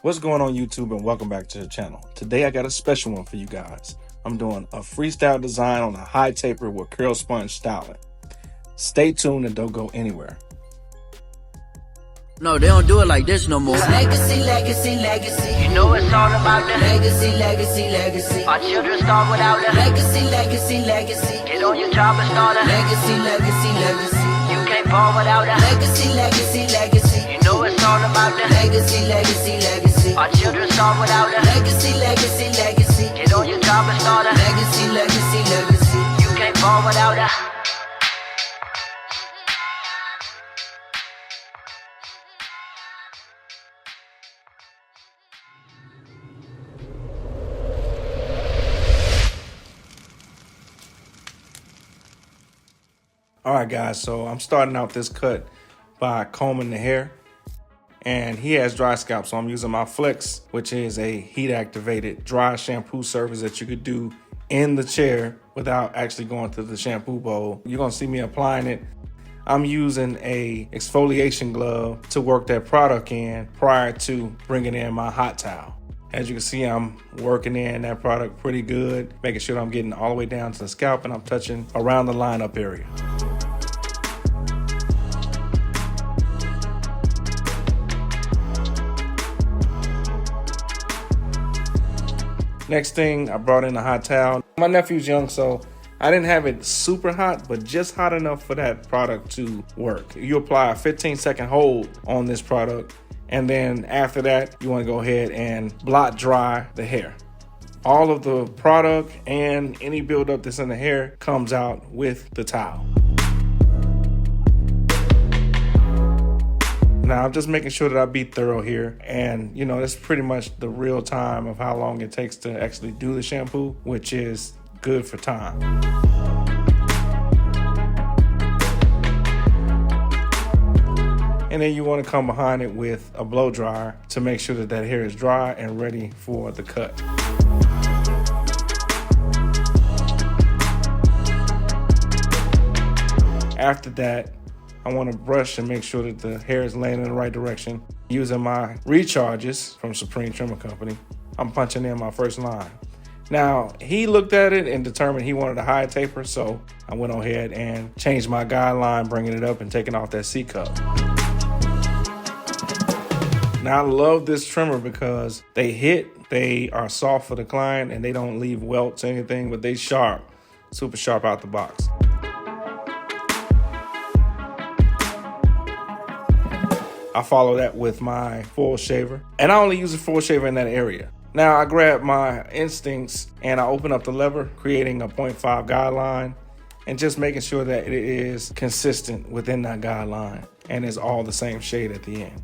What's going on YouTube, and welcome back to the channel. Today I got a special one for you guys. I'm doing a freestyle design on a high taper with curl sponge styling. Stay tuned and don't go anywhere. No, they don't do it like this no more. Legacy, legacy, legacy. You know it's all about the Legacy, legacy, legacy. Our children start without the Legacy, legacy, legacy. Get on your job and start a Legacy, legacy, legacy. You can't fall without the Legacy, legacy, legacy. You know it's all about the Legacy, legacy, legacy. Our children start without the Legacy, legacy, legacy. Get on your job and start a Legacy, legacy, legacy. You can't fall without the All right guys, so I'm starting out this cut by combing the hair, and he has dry scalp, so I'm using my Flex, which is a heat activated dry shampoo service that you could do in the chair without actually going to the shampoo bowl. You're gonna see me applying it. I'm using a exfoliation glove to work that product in prior to bringing in my hot towel. As you can see, I'm working in that product pretty good, making sure that I'm getting all the way down to the scalp and I'm touching around the lineup area. Next thing, I brought in a hot towel. My nephew's young, so I didn't have it super hot, but just hot enough for that product to work. You apply a 15-second hold on this product, and then after that, you want to go ahead and blot dry the hair. All of the product and any buildup that's in the hair comes out with the towel. Now, I'm just making sure that I be thorough here. And, you know, that's pretty much the real time of how long it takes to actually do the shampoo, which is good for time. And then you want to come behind it with a blow dryer to make sure that that hair is dry and ready for the cut. After that, I want to brush and make sure that the hair is laying in the right direction. Using my recharges from Supreme Trimmer Company, I'm punching in my first line. Now, he looked at it and determined he wanted a high taper, so I went ahead and changed my guideline, bringing it up and taking off that C cup. Now, I love this trimmer because they are soft for the client, and they don't leave welts or anything, but they sharp, super sharp out the box. I follow that with my full shaver, and I only use a full shaver in that area. Now I grab my instincts and I open up the lever, creating a 0.5 guideline and just making sure that it is consistent within that guideline and is all the same shade at the end.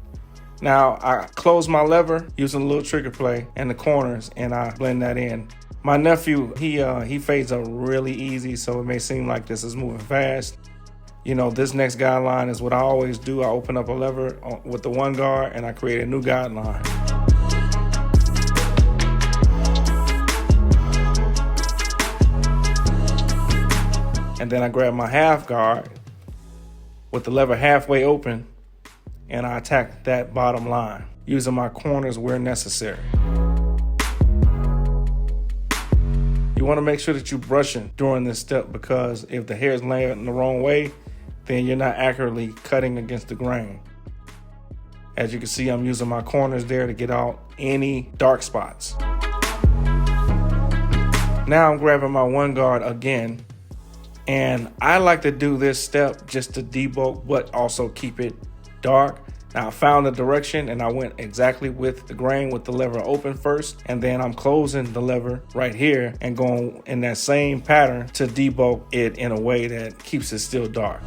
Now I close my lever using a little trigger play and the corners, and I blend that in. My nephew, he fades up really easy, so it may seem like this is moving fast. You know, this next guideline is what I always do. I open up a lever with the one guard and I create a new guideline. And then I grab my half guard with the lever halfway open and I attack that bottom line, using my corners where necessary. You want to make sure that you're brushing during this step, because if the hair is laying in the wrong way, then you're not accurately cutting against the grain. As you can see, I'm using my corners there to get out any dark spots. Now I'm grabbing my one guard again, and I like to do this step just to debulk but also keep it dark. Now I found the direction and I went exactly with the grain with the lever open first, and then I'm closing the lever right here and going in that same pattern to debulk it in a way that keeps it still dark.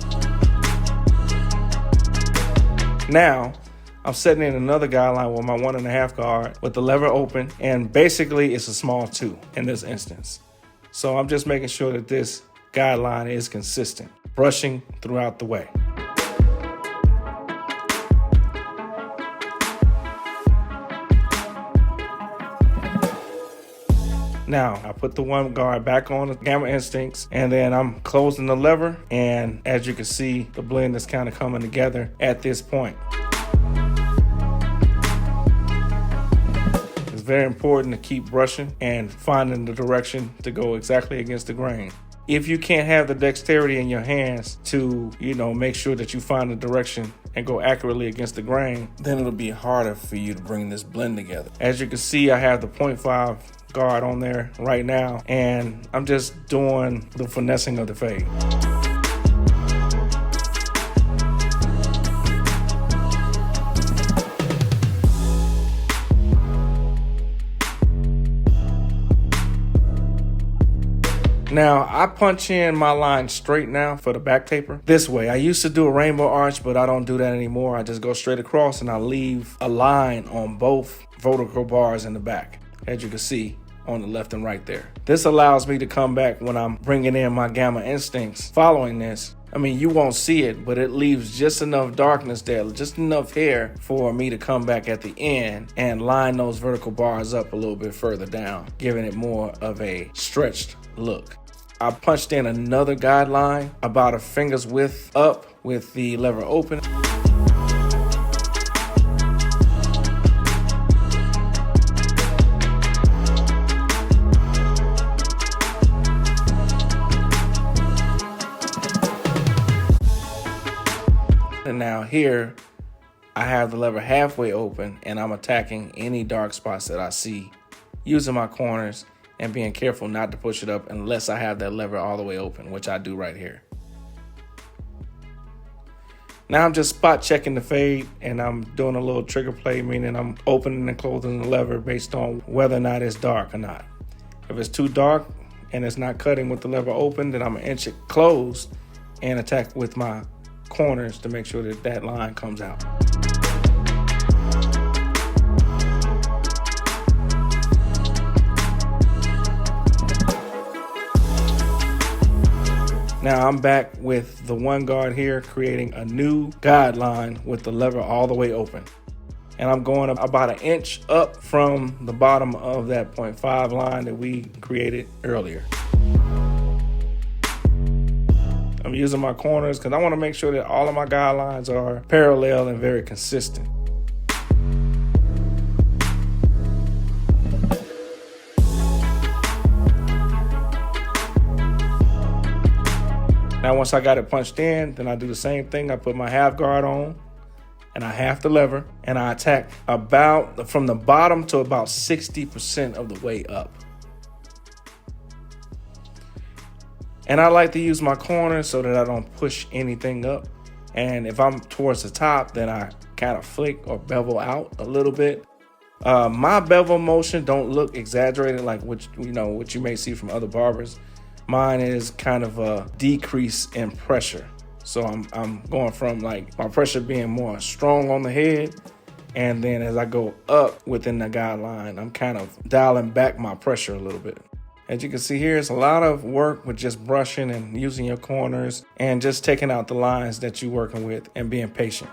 Now I'm setting in another guideline with my 1.5 guard with the lever open, and basically it's a small 2 in this instance. So I'm just making sure that this guideline is consistent, brushing throughout the way. Now, I put the one guard back on the Gamma Instincts, and then I'm closing the lever, and as you can see, the blend is kind of coming together at this point. very important to keep brushing and finding the direction to go exactly against the grain. If you can't have the dexterity in your hands to, make sure that you find the direction and go accurately against the grain, then it'll be harder for you to bring this blend together. As you can see, I have the 0.5 guard on there right now, and I'm just doing the finessing of the fade. Now, I punch in my line straight now for the back taper this way. I used to do a rainbow arch, but I don't do that anymore. I just go straight across and I leave a line on both vertical bars in the back, as you can see on the left and right there. This allows me to come back when I'm bringing in my gamma instincts following this. I mean, you won't see it, but it leaves just enough darkness there, just enough hair for me to come back at the end and line those vertical bars up a little bit further down, giving it more of a stretched look. I punched in another guideline about a finger's width up with the lever open. And now here, I have the lever halfway open and I'm attacking any dark spots that I see using my corners and being careful not to push it up unless I have that lever all the way open, which I do right here. Now I'm just spot checking the fade and I'm doing a little trigger play, meaning I'm opening and closing the lever based on whether or not it's dark or not. If it's too dark and it's not cutting with the lever open, then I'm gonna inch it closed and attack with my corners to make sure that that line comes out. Now I'm back with the one guard here, creating a new guideline with the lever all the way open. And I'm going about an inch up from the bottom of that 0.5 line that we created earlier. I'm using my corners because I want to make sure that all of my guidelines are parallel and very consistent. Now, once I got it punched in, then I do the same thing. I put my half guard on and I half the lever and I attack about from the bottom to about 60% of the way up. And I like to use my corners so that I don't push anything up. And if I'm towards the top, then I kind of flick or bevel out a little bit. My bevel motion don't look exaggerated like what you may see from other barbers. Mine is kind of a decrease in pressure. So I'm going from like my pressure being more strong on the head. And then as I go up within the guideline, I'm kind of dialing back my pressure a little bit. As you can see here, it's a lot of work with just brushing and using your corners and just taking out the lines that you're working with and being patient.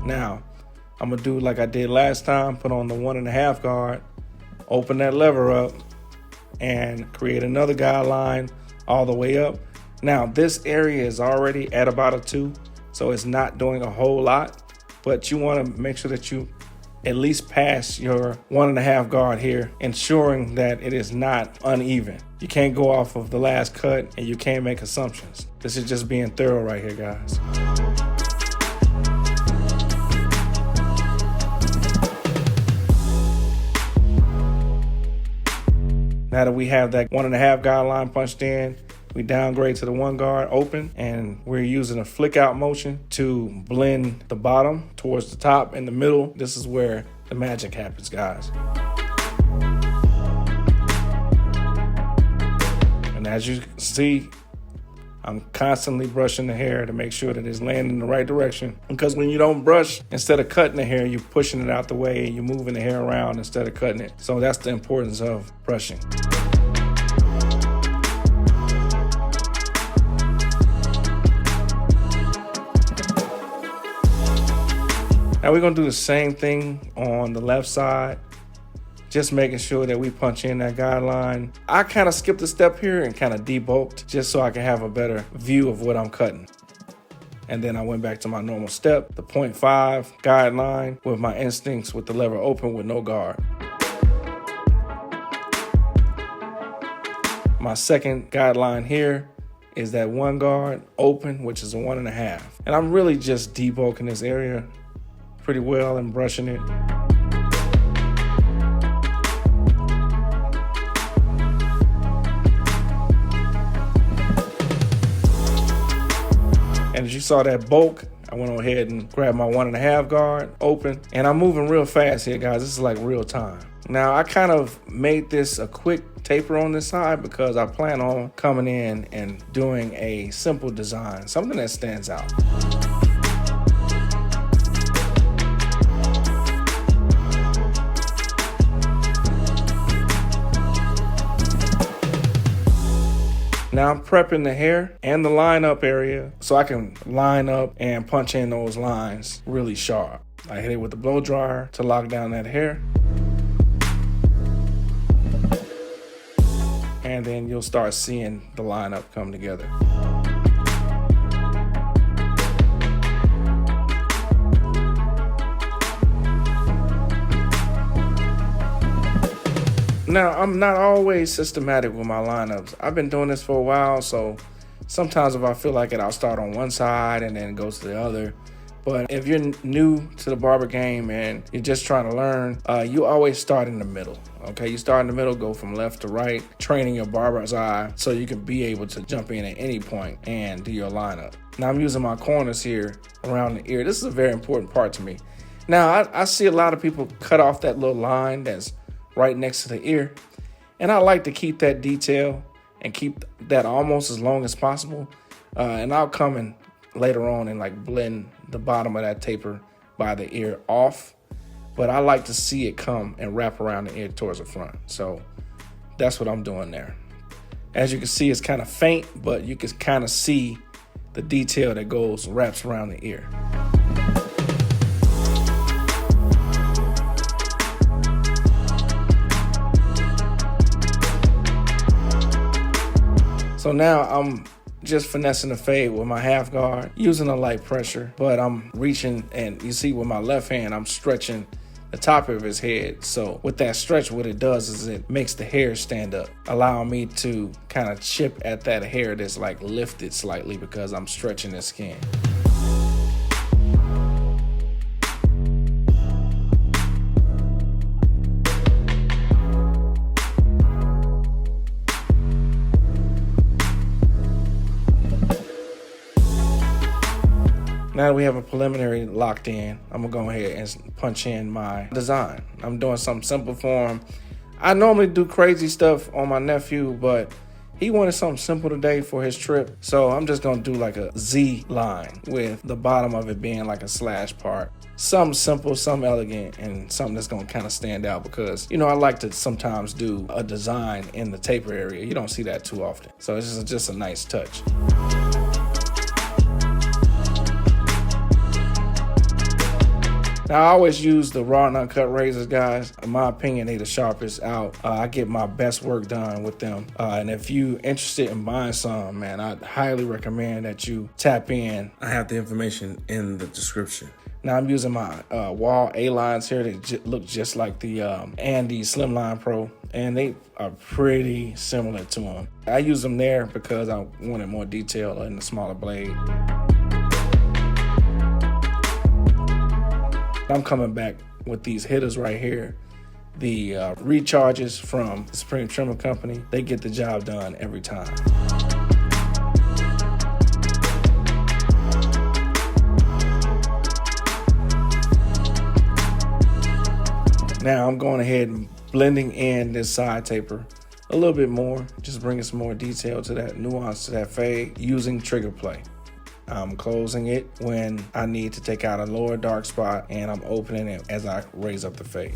Now, I'm gonna do like I did last time, put on the 1.5 guard, open that lever up, and create another guideline all the way up. Now, this area is already at about a 2, so it's not doing a whole lot, but you wanna make sure that you at least pass your 1.5 guard here, ensuring that it is not uneven. You can't go off of the last cut and you can't make assumptions. This is just being thorough right here, guys. Now that we have that 1.5 guideline punched in, we downgrade to the 1 guard open, and we're using a flick out motion to blend the bottom towards the top and the middle. This is where the magic happens, guys. And as you can see, I'm constantly brushing the hair to make sure that it's landing in the right direction. Because when you don't brush, instead of cutting the hair, you're pushing it out the way and you're moving the hair around instead of cutting it. So that's the importance of brushing. Now we're gonna do the same thing on the left side. just making sure that we punch in that guideline. I kind of skipped a step here and kind of debulked just so I can have a better view of what I'm cutting. And then I went back to my normal step, the 0.5 guideline with my instincts with the lever open with no guard. My second guideline here is that 1 guard open, which is a 1.5. And I'm really just debulking this area pretty well and brushing it. And as you saw that bulk, I went on ahead and grabbed my 1.5 guard open. And I'm moving real fast here, guys. This is like real time. Now, I kind of made this a quick taper on this side because I plan on coming in and doing a simple design, something that stands out. Now I'm prepping the hair and the line up area so I can line up and punch in those lines really sharp. I hit it with the blow dryer to lock down that hair. And then you'll start seeing the lineup come together. Now, I'm not always systematic with my lineups. I've been doing this for a while, so sometimes if I feel like it, I'll start on one side and then go to the other. But if you're new to the barber game and you're just trying to learn, you always start in the middle, okay? You start in the middle, go from left to right, training your barber's eye so you can be able to jump in at any point and do your lineup. Now I'm using my corners here around the ear. This is a very important part to me. Now, I see a lot of people cut off that little line that's right next to the ear, and I like to keep that detail and keep that almost as long as possible. And I'll come in later on and like blend the bottom of that taper by the ear off, but I like to see it come and wrap around the ear towards the front. So that's what I'm doing there. As you can see, it's kind of faint, but you can kind of see the detail that wraps around the ear. So now I'm just finessing the fade with my half guard, using a light pressure, but I'm reaching, and you see with my left hand, I'm stretching the top of his head. So with that stretch, what it does is it makes the hair stand up, allowing me to kind of chip at that hair that's like lifted slightly because I'm stretching the skin. Now that we have a preliminary locked in, I'm gonna go ahead and punch in my design. I'm doing something simple for him. I normally do crazy stuff on my nephew, but he wanted something simple today for his trip. So I'm just gonna do like a Z line with the bottom of it being like a slash part. Something simple, something elegant, and something that's gonna kind of stand out because, you know, I like to sometimes do a design in the taper area. You don't see that too often. So it's just a nice touch. Now, I always use the raw and uncut razors, guys. In my opinion, they the sharpest out. I get my best work done with them. And if you're interested in buying some, man, I'd highly recommend that you tap in. I have the information in the description. Now I'm using my wall A-lines here. They look just like the Andy Slimline Pro, and they are pretty similar to them. I use them there because I wanted more detail in the smaller blade. I'm coming back with these hitters right here. The recharges from the Supreme Trimmer Company. They get the job done every time. Now I'm going ahead and blending in this side taper a little bit more, just bringing some more detail to that, nuance to that fade using trigger play. I'm closing it when I need to take out a lower dark spot, and I'm opening it as I raise up the fade.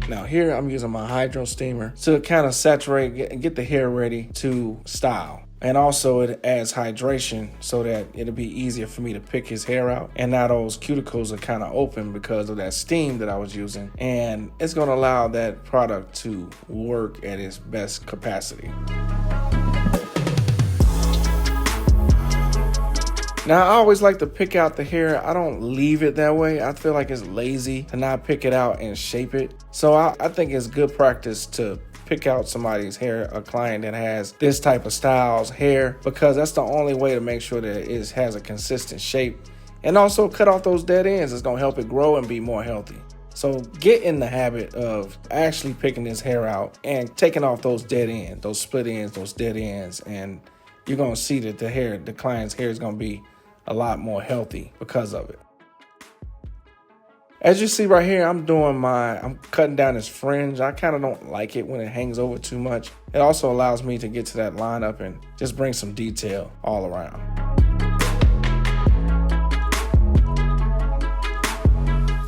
Now here I'm using my hydro steamer to kind of saturate and get the hair ready to style. And also it adds hydration so that it'll be easier for me to pick his hair out. And now those cuticles are kind of open because of that steam that I was using. And it's gonna allow that product to work at its best capacity. Now, I always like to pick out the hair. I don't leave it that way. I feel like it's lazy to not pick it out and shape it. So I think it's good practice to pick out somebody's hair, a client that has this type of styles hair, because that's the only way to make sure that it has a consistent shape. And also cut off those dead ends. It's gonna help it grow and be more healthy. So get in the habit of actually picking this hair out and taking off those dead ends, those split ends, those dead ends, and you're gonna see that the client's hair is gonna be a lot more healthy because of it. As you see right here, I'm cutting down his fringe. I kind of don't like it when it hangs over too much. It also allows me to get to that lineup and just bring some detail all around.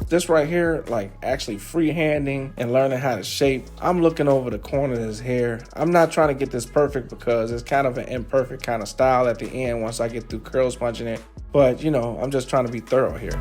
This right here, like actually freehanding and learning how to shape, I'm looking over the corner of his hair. I'm not trying to get this perfect because it's kind of an imperfect kind of style at the end once I get through curl sponging it. But, you know, I'm just trying to be thorough here.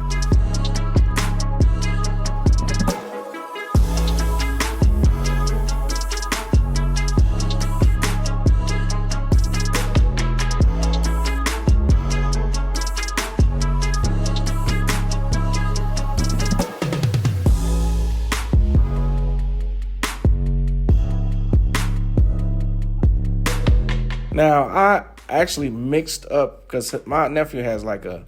Now, I actually mixed up because my nephew has like a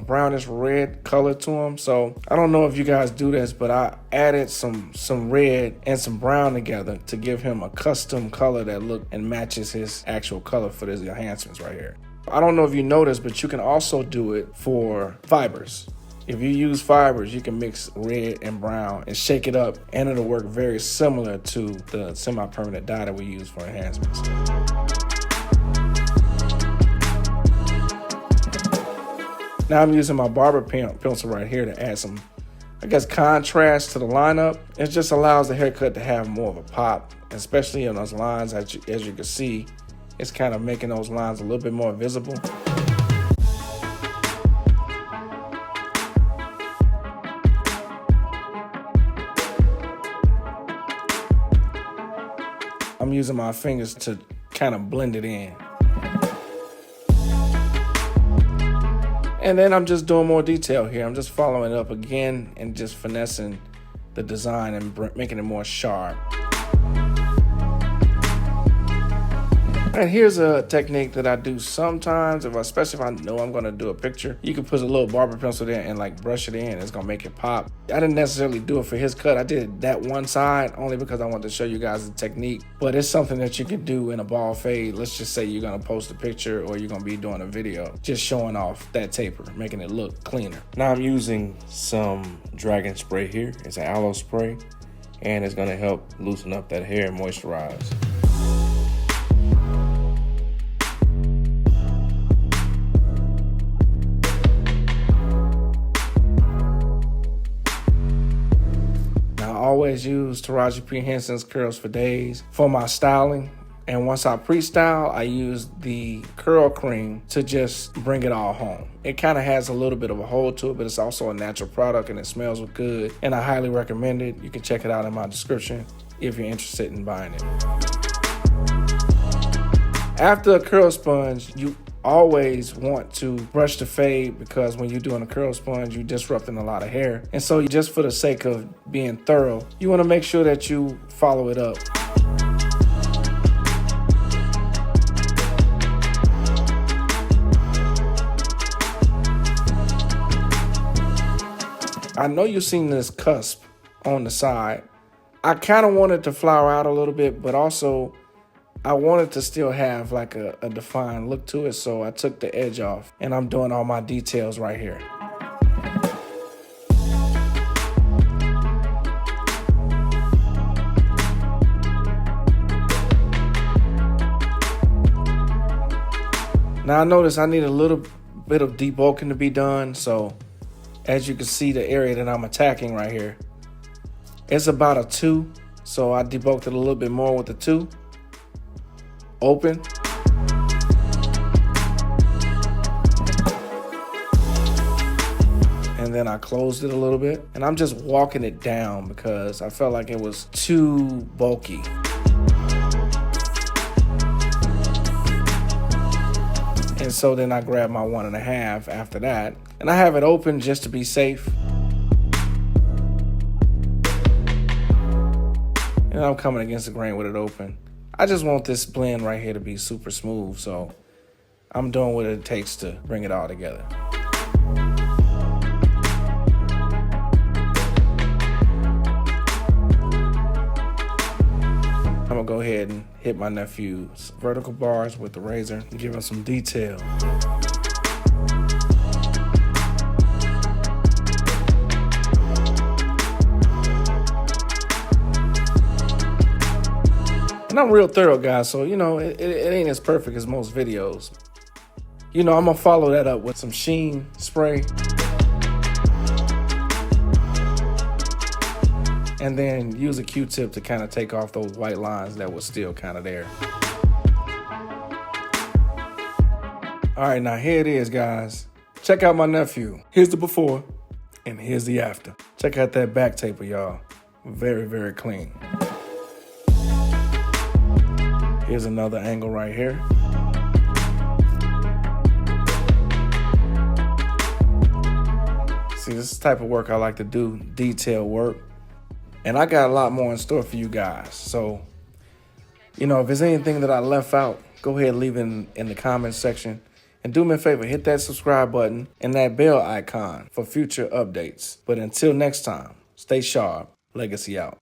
brownish red color to him. So I don't know if you guys do this, but I added some red and some brown together to give him a custom color that look and matches his actual color for his enhancements right here. I don't know if you noticed, but you can also do it for fibers. If you use fibers, you can mix red and brown and shake it up, and it'll work very similar to the semi-permanent dye that we use for enhancements. Now I'm using my Barber pencil right here to add some, I guess, contrast to the lineup. It just allows the haircut to have more of a pop, especially in those lines. As you can see, it's kind of making those lines a little bit more visible. I'm using my fingers to kind of blend it in. And then I'm just doing more detail here. I'm just following it up again and just finessing the design and making it more sharp. And here's a technique that I do sometimes, especially if I know I'm gonna do a picture. You can put a little barber pencil there and like brush it in. It's gonna make it pop. I didn't necessarily do it for his cut. I did that one side only because I wanted to show you guys the technique. But it's something that you can do in a ball fade. Let's just say you're gonna post a picture or you're gonna be doing a video, just showing off that taper, making it look cleaner. Now I'm using some dragon spray here. It's an aloe spray, and it's gonna help loosen up that hair and moisturize. I always use Taraji P. Henson's curls for days for my styling. And once I pre-style, I use the curl cream to just bring it all home. It kind of has a little bit of a hold to it, but it's also a natural product and it smells good. And I highly recommend it. You can check it out in my description if you're interested in buying it. After a curl sponge, you always want to brush the fade because when you're doing a curl sponge, you're disrupting a lot of hair. And so just for the sake of being thorough, you want to make sure that you follow it up. I know you've seen this cusp on the side. I kind of wanted to flower out a little bit, but also I wanted to still have like a defined look to it, so I took the edge off and I'm doing all my details right here. Now I notice I need a little bit of debulking to be done, so as you can see the area that I'm attacking right here, it's about a 2, so I debulked it a little bit more with the 2. Open. and then I closed it a little bit. And I'm just walking it down because I felt like it was too bulky. And so then I grabbed my 1.5 after that. And I have it open just to be safe. And I'm coming against the grain with it open. I just want this blend right here to be super smooth, so I'm doing what it takes to bring it all together. I'm gonna go ahead and hit my nephew's vertical bars with the razor and give him some detail. And I'm real thorough, guys, so, you know, it ain't as perfect as most videos. You know, I'm gonna follow that up with some sheen spray. And then use a Q-tip to kind of take off those white lines that were still kind of there. All right, now here it is, guys. Check out my nephew. Here's the before, and here's the after. Check out that back taper, y'all. Very, very clean. Here's another angle right here. See, this is the type of work I like to do, detail work. And I got a lot more in store for you guys. So, you know, if there's anything that I left out, go ahead and leave it in the comments section. And do me a favor, hit that subscribe button and that bell icon for future updates. But until next time, stay sharp. Legacy out.